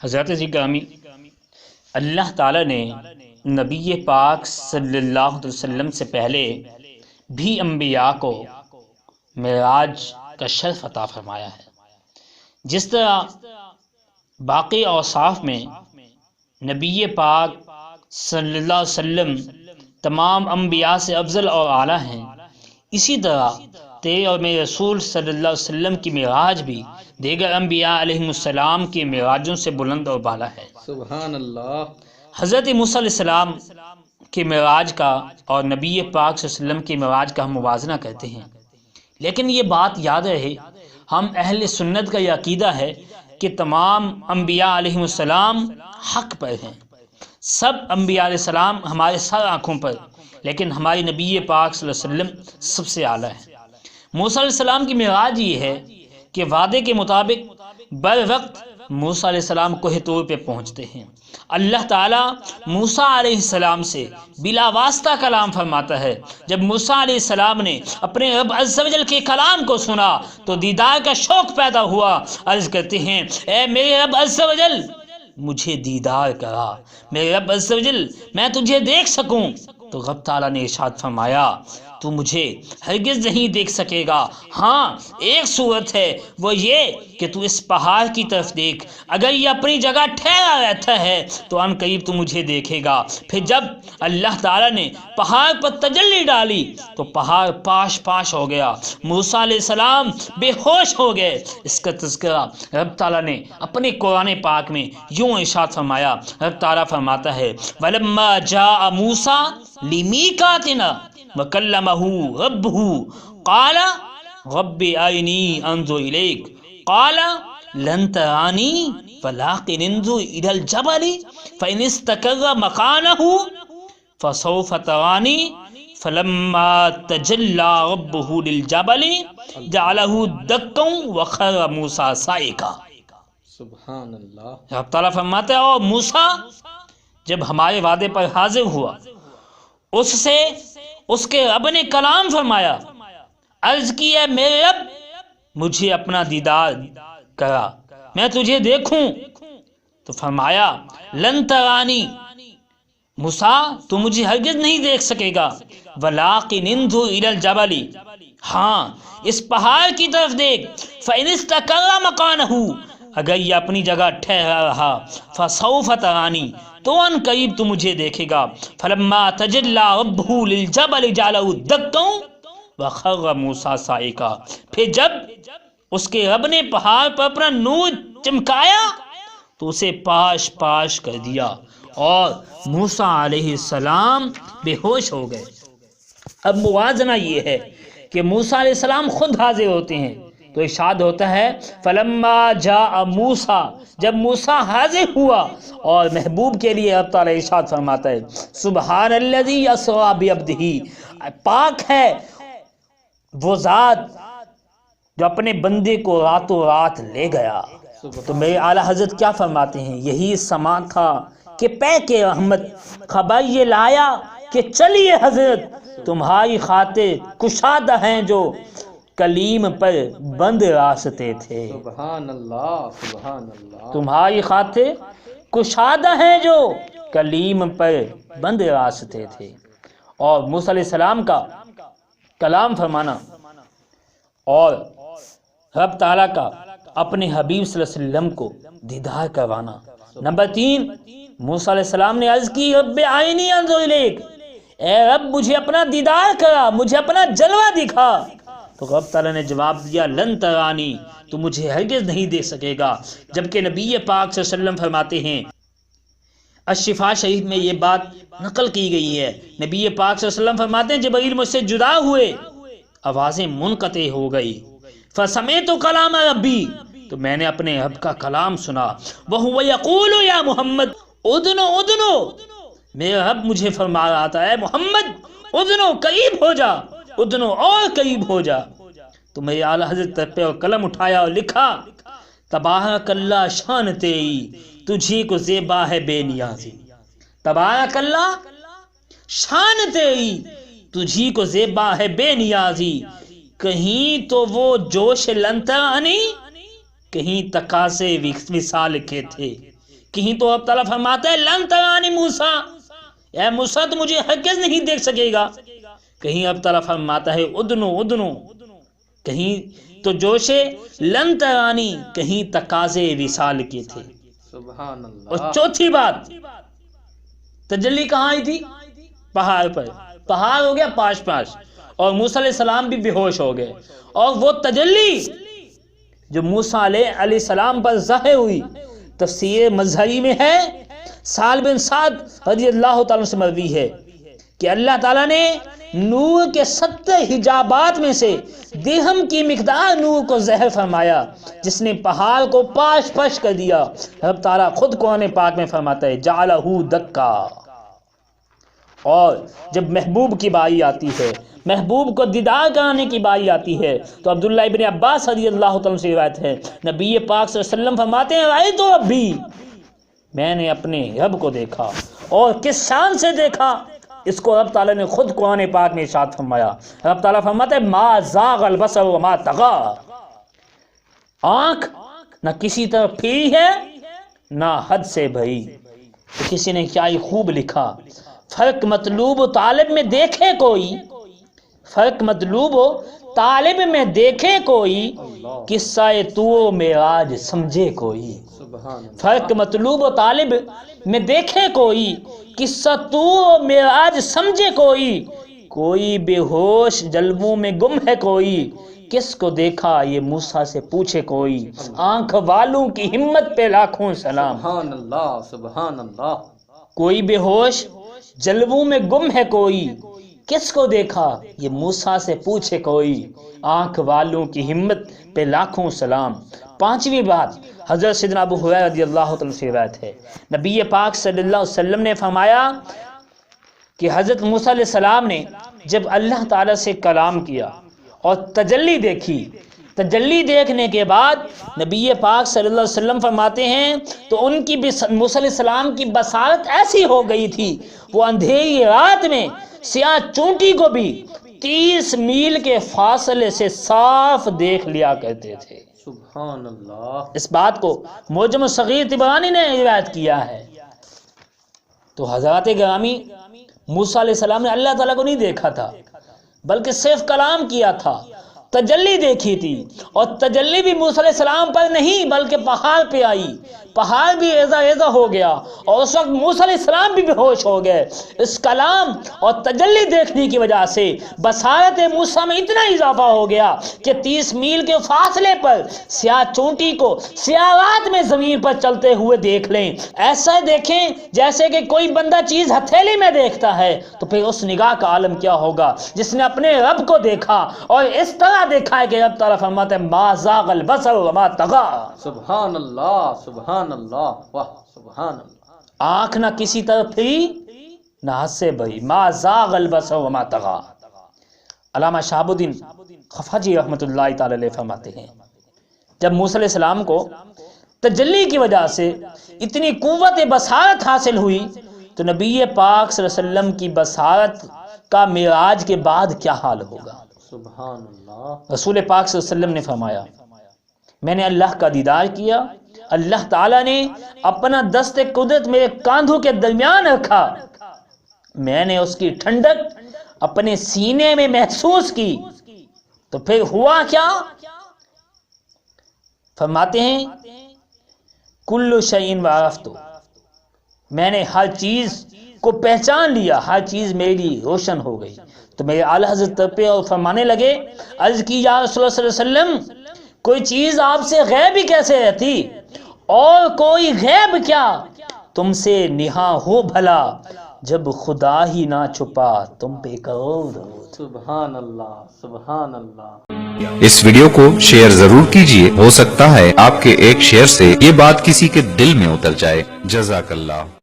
حضرت جی گرامی، اللہ تعالیٰ نے نبی پاک صلی اللہ علیہ وسلم سے پہلے بھی انبیاء کو معراج کا شرف عطا فرمایا ہے۔ جس طرح باقی اوصاف میں نبی پاک صلی اللہ علیہ وسلم تمام انبیاء سے افضل اور اعلیٰ ہیں، اسی طرح تیرے اور میرے رسول صلی اللہ علیہ وسلم کی معراج بھی دیگر انبیاء علیہ السلام کی معراجوں سے بلند اور بالا ہے۔ سبحان اللہ۔ حضرت موسیٰ علیہ السلام کی معراج کا اور نبی پاک صلی اللہ علیہ وسلم کی معراج کا ہم موازنہ کرتے ہیں، لیکن یہ بات یاد رہے، ہم اہل سنت کا یہ عقیدہ ہے کہ تمام انبیاء علیہ السلام حق پر ہیں، سب انبیاء علیہ السلام ہمارے سر آنکھوں پر، لیکن ہماری نبی پاک صلی اللہ علیہ وسلم سب سے اعلیٰ ہے۔ موسیٰ علیہ السلام کی معراج یہ ہے کہ وعدے کے مطابق بر وقت موسیٰ علیہ السلام کوہ طور پہ پہنچتے ہیں۔ اللہ تعالیٰ موسیٰ علیہ السلام سے بلا واسطہ کلام فرماتا ہے۔ جب موسیٰ علیہ السلام نے اپنے رب عز و جل کے کلام کو سنا تو دیدار کا شوق پیدا ہوا، عرض کرتے ہیں اے میرے رب عز و جل مجھے دیدار کرا، میرے رب عز و جل میں تجھے دیکھ سکوں۔ تو رب تعالیٰ نے ارشاد فرمایا تو مجھے ہرگز نہیں دیکھ سکے گا، ہاں ایک صورت ہے وہ یہ کہ تو اس پہاڑ کی طرف دیکھ، اگر یہ اپنی جگہ ٹھہرا رہتا ہے تو ان قریب تو مجھے دیکھے گا۔ پھر جب اللہ تعالیٰ نے پہاڑ پر تجلی ڈالی تو پہاڑ پاش پاش ہو گیا، موسیٰ علیہ السلام بے ہوش ہو گئے۔ اس کا تذکرہ رب تعالیٰ نے اپنے قرآن پاک میں یوں ارشاد فرمایا، رب تعالیٰ فرماتا ہے وَلَمَّا جَاءَ مُوسَىٰ لِمِيقَاتِنَا وَكَلَّمَهُ رَبُّهُ قَالَ رَبِّ أَرِنِي أَنظُرْ إِلَيْكَ قَالَ لَن تَرَانِي وَلَٰكِنِ انظُرْ إِلَى الْجَبَلِ فَإِنِ اسْتَقَرَّ مَكَانَهُ فَسَوْفَ تَرَانِي فَلَمَّا تَجَلَّىٰ رَبُّهُ لِلْجَبَلِ جَعَلَهُ دَكًّا وَخَرَّ مُوسَىٰ صَعِقًا۔ سبحان اللہ۔ رب تعالیٰ فرماتا ہے اور موسیٰ جب ہمارے وعدے پر حاضر ہوا، اس سے اس کے رب نے کلام فرمایا، عرض کی ہے میرے رب مجھے اپنا دیدار کرا، میں تجھے دیکھوں۔ تو فرمایا لن ترانی، موسیٰ تو مجھے ہرگز نہیں دیکھ سکے گا، وَلَٰكِنِ انظُرْ إِلَى الْجَبَلِ، ہاں اس پہاڑ کی طرف دیکھ، فَإِنِ اسْتَقَرَّ مَكَانَهُ، اگر یہ اپنی جگہ ٹھہرا رہا، فَسَوْفَ تَرَانِي، تو ان قریب تو مجھے دیکھے گا، فَلَمَّا تَجَلَّىٰ رَبُّهُ لِلْجَبَلِ جَعَلَهُ دَكًّا وَخَرَّ مُوسَىٰ صَعِقًا، پھر جب اس کے رب نے پہاڑ پر اپنا نور چمکایا تو اسے پاش پاش کر دیا اور موسیٰ علیہ السلام بے ہوش ہو گئے۔ اب موازنہ یہ ہے کہ موسیٰ علیہ السلام خود حاضر ہوتے ہیں تو ارشاد ہوتا ہے فلما جاء موسیٰ، جب موسیٰ حاضر ہوا، اور محبوب کے لیے اللہ تعالیٰ ارشاد فرماتا ہے سبحان الذی اسریٰ بعبدہ، پاک ہے وہ ذات جو اپنے بندے کو راتوں رات لے گیا۔ تو میرے اعلیٰ حضرت کیا فرماتے ہیں، یہی سما تھا کہ پے کے رحمت، خبر یہ لایا کہ چلیے حضرت تمہاری خاطر کشادہ ہیں جو کلیم پر بند راستے تھے۔ سبحان اللہ، سبحان اللہ۔ تمہاری خاطر کشادہ ہیں جو کلیم پر بند راستے تھے۔ اور موسیٰ علیہ السلام کا کلام فرمانا اور رب تعالیٰ کا اپنے حبیب صلی اللہ علیہ وسلم کو دیدار کروانا۔ نمبر 3، موسیٰ علیہ السلام نے عرض کی رب آئینی انظر الیک، اے رب مجھے اپنا دیدار کرا، مجھے اپنا جلوہ دکھا۔ تو رب تعالیٰ نے جواب دیا لن ترانی، تو مجھے ہرگز نہیں دیکھ سکے گا۔ جبکہ نبی پاک صلی اللہ علیہ وسلم فرماتے ہیں، الشفاء شریف میں یہ بات نقل کی گئی ہے، نبی پاک صلی اللہ علیہ وسلم فرماتے ہیں جبریل مجھ سے جدا ہوئے، آوازیں منقطع ہو گئی، فسمعت کلام ربی، تو میں نے اپنے رب کا کلام سنا، وَهُوَ يَقُولُ يَا محمد اُدْنُ اُدْنُ، میرا رب مجھے فرما رہا تھا اے محمد اُدْنُ، قریب ہو جا، اُدْنُ اور قریب ہو جا۔ تو میرے اعلیٰ حضرت پہ اور قلم اٹھایا اور لکھا تبارک اللہ شان تیری، تجھی کو زیبا ہے بے نیازی، تبارک اللہ شان تیری، تجھی کو زیبا ہے بے نیازی، کہیں تو وہ جوش لنترانی، کہیں تقاضے وصال کے تھے، کہیں تو اب تعالیٰ فرماتا ہے لن ترانی موسیٰ، اے موسیٰ تو مجھے ہرگز نہیں دیکھ سکے گا، کہیں اب تعالیٰ فرماتا ہے ادنو، کہیں تو جوش لن ترانی، کہیں تقاضے وصال کے تھے۔ سبحان اللہ۔ اور چوتھی بات، تجلی کہاں آئی تھی؟ پہاڑ پر، پہاڑ ہو گیا پاش اور موسیٰ علیہ السلام بھی بے ہوش ہو گئے، اور وہ تجلی جو موسیٰ علیہ السلام پر ظاہر ہوئی، تفسیر مظہری میں ہے، سہل بن سعد رضی اللہ تعالیٰ سے مروی ہے کہ اللہ تعالیٰ نے نور کے 70 حجابات میں سے درہم کی مقدار نور کو ظاہر فرمایا، جس نے پہاڑ کو پاش کر دیا۔ رب تعالیٰ خود قرآن پاک میں فرماتا ہے جعلہ دکا۔ اور جب محبوب کی باری آتی ہے، محبوب کو دیدار کرانے کی باری آتی ہے، تو عبداللہ ابن عباس رضی اللہ تعالیٰ سے روایت ہے، نبی پاک صلی اللہ علیہ وسلم فرماتے ہیں رأیت ربی، میں نے اپنے رب کو دیکھا، اور کس شان سے دیکھا، اس کو رب تعالیٰ نے خود قرآن پاک میں ارشاد فرمایا۔ رب تعالیٰ فرماتا ہے ما زاغ البصر وما طغى، آنکھ نہ کسی طرف پھری ہے نہ حد سے بھری۔ تو کسی نے کیا ہی خوب لکھا، فرق مطلوب و طالب میں دیکھے کوئی، فرق مطلوب و طالب میں دیکھے کوئی، قصہ تو معراج سمجھے کوئی۔ فرق مطلوب و طالب میں دیکھے کوئی، قصہ تو معراج سمجھے کوئی بے ہوش جلووں میں گم ہے کوئی، کس کو دیکھا یہ موسیٰ سے پوچھے کوئی، آنکھ والوں کی ہمت پہ لاکھوں سلام۔ سبحان اللہ، سبحان اللہ۔ کوئی بے ہوش جلووں میں گم ہے کوئی، کس کو دیکھا یہ موسیٰ سے پوچھے کوئی، آنکھ والوں کی ہمت پہ لاکھوں سلام۔ پانچویں بات، حضرت سیدنا ابو ہریرہ رضی اللہ تعالیٰ سے روایت ہے، نبی پاک صلی اللہ علیہ وسلم نے فرمایا کہ حضرت موسیٰ علیہ السلام نے جب اللہ تعالیٰ سے کلام کیا اور تجلی دیکھی، تجلی دیکھنے کے بعد نبی پاک صلی اللہ علیہ وسلم فرماتے ہیں تو ان کی موسیٰ علیہ السلام کی بصارت ایسی ہو گئی تھی، وہ اندھیری رات میں سیاہ چونٹی کو بھی 30 میل کے فاصلے سے صاف دیکھ لیا کرتے تھے۔ سبحان اللہ۔ اس بات کو معجم الصغیر طبرانی نے روایت کیا ہے۔ تو حضرات گرامی، موسیٰ علیہ السلام نے اللہ تعالیٰ کو نہیں دیکھا تھا، بلکہ صرف کلام کیا تھا، تجلی دیکھی تھی، اور تجلی بھی موسیٰ علیہ السلام پر نہیں بلکہ پہاڑ پہ آئی، پہاڑ بھی ایزا ہو گیا، اور اس وقت موسیٰ علیہ السلام بھی بے ہوش ہو گئے۔ اس کلام اور تجلی دیکھنے کی وجہ سے بصارت موسیٰ میں اتنا اضافہ ہو گیا کہ 30 میل کے فاصلے پر سیاہ چونٹی کو سیاہ رات میں زمین پر چلتے ہوئے دیکھ لیں، ایسا دیکھیں جیسے کہ کوئی بندہ چیز ہتھیلی میں دیکھتا ہے، تو پھر اس نگاہ کا عالم کیا ہوگا جس نے اپنے رب کو دیکھا، اور اس طرح دیکھا ہے کہ رب تعالیٰ فرماتا ہے ما زاغ البصر وما طغى۔ سبحان اللہ، سبحان اللہ، واہ سبحان اللہ۔ آنکھ نہ کسی طرف پھری نہ حد سے بھری، ما زاغ البصر وما طغى۔ علامہ شہاب الدین خفاجی رحمۃ اللہ تعالی علیہ فرماتے ہیں جب موسیٰ علیہ السلام کو تجلی کی وجہ سے اتنی قوت بصارت حاصل ہوئی تو نبی پاک صلی اللہ علیہ وسلم کی بصارت کا معراج کے بعد کیا حال ہوگا۔ سبحان اللہ۔ رسول پاک صلی اللہ علیہ وسلم نے فرمایا میں نے اللہ کا دیدار کیا، اللہ تعالیٰ نے اپنا دست قدرت میرے کاندھوں کے درمیان رکھا، میں نے اس کی ٹھنڈک اپنے سینے میں محسوس کی، تو پھر ہوا کیا؟ فرماتے ہیں کل شیء وعرفتہ، میں نے ہر چیز کو پہچان لیا، ہر چیز میری روشن ہو گئی۔ تو میرے اعلیٰ حضرت پہ اور فرمانے لگے، عرض کی یا رسول اللہ صلی اللہ علیہ وسلم کوئی چیز آپ سے غیب ہی کیسے رہتی، اور کوئی غیب کیا تم سے نہاں ہو بھلا، جب خدا ہی نہ چھپا تم پہ کرو درود۔ سبحان اللہ، سبحان اللہ۔ اس ویڈیو کو شیئر ضرور کیجئے، ہو سکتا ہے آپ کے ایک شیئر سے یہ بات کسی کے دل میں اتر جائے۔ جزاک اللہ۔